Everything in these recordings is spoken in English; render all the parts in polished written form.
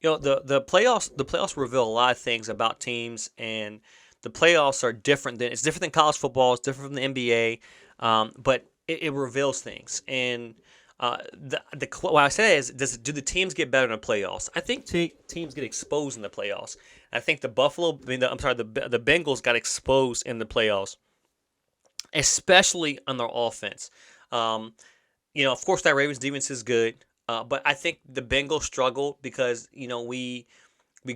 The playoffs reveal a lot of things about teams, and the playoffs are different than it's different than college football. It's different from the NBA, but it reveals things. And what I say is, do the teams get better in the playoffs? I think teams get exposed in the playoffs. I think I'm sorry, the Bengals got exposed in the playoffs, especially on their offense. Um, of course, that Ravens defense is good, but I think the Bengals struggle because we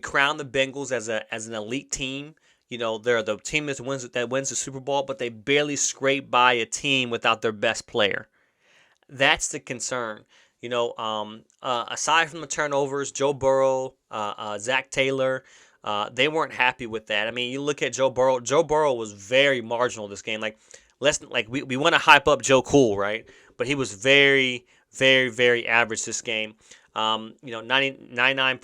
crown the Bengals as an elite team. They're the team that wins the Super Bowl, but they barely scrape by a team without their best player. That's the concern. Aside from the turnovers, Joe Burrow, Zach Taylor, they weren't happy with that. I mean, you look at Joe Burrow. Joe Burrow was very marginal this game. We want to hype up Joe Cool, right? But he was very, very, very average this game. 99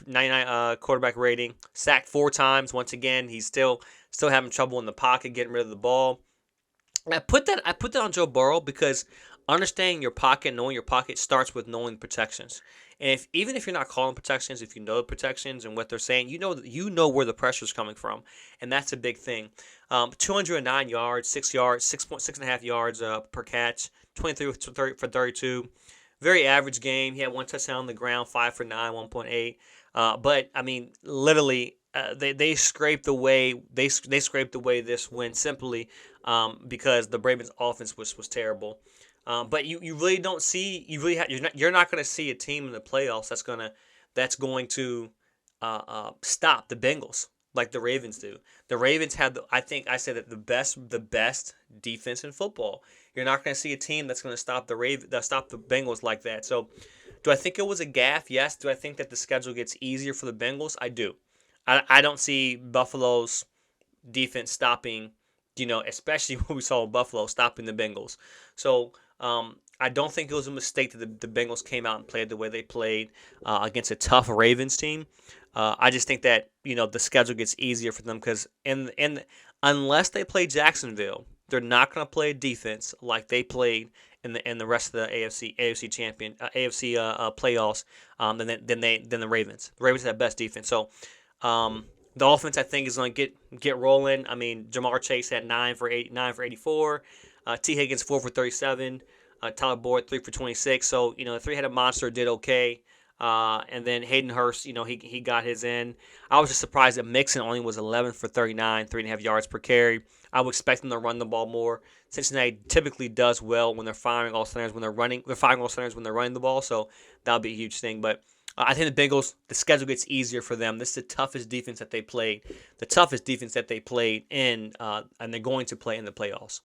quarterback rating, sacked 4 times. Once again, he's still having trouble in the pocket, getting rid of the ball. I put that on Joe Burrow because understanding your pocket, knowing your pocket starts with knowing protections. And even if you're not calling protections, if you know the protections and what they're saying, you know where the pressure is coming from, and that's a big thing. 209 yards, 6 yards, 6.6 and a half yards per catch, 23 for 32. Very average game. He had 1 touchdown on the ground, 5 for 9, 1.8. But I mean, literally, they scraped away. They scraped away this win simply because the Ravens' offense was terrible. But you really don't see you're not going to see a team in the playoffs that's going to stop the Bengals like the Ravens do. The Ravens had I think I said that the best defense in football. You're not going to see a team that's going to stop the Bengals like that. So, do I think it was a gaffe? Yes. Do I think that the schedule gets easier for the Bengals? I do. I don't see Buffalo's defense stopping, especially when we saw Buffalo stopping the Bengals. So I don't think it was a mistake that the Bengals came out and played the way they played against a tough Ravens team. I just think that the schedule gets easier for them because unless they play Jacksonville, they're not going to play defense like they played in the rest of the AFC playoffs. Than the Ravens. The Ravens have best defense. So the offense, I think, is going to get rolling. I mean, Jamar Chase had 9 for 84. T. Higgins 4 for 37. Tyler Boyd 3 for 26. So the three-headed monster did okay. And then Hayden Hurst, he got his in. I was just surprised that Mixon only was 11 for 39, 3.5 yards per carry. I would expect them to run the ball more. Cincinnati typically does well when they're firing all cylinders when they're running. They're firing all cylinders when they're running the ball, so that'll be a huge thing. But I think the Bengals, the schedule gets easier for them. This is the toughest defense that they played, in, and they're going to play in the playoffs.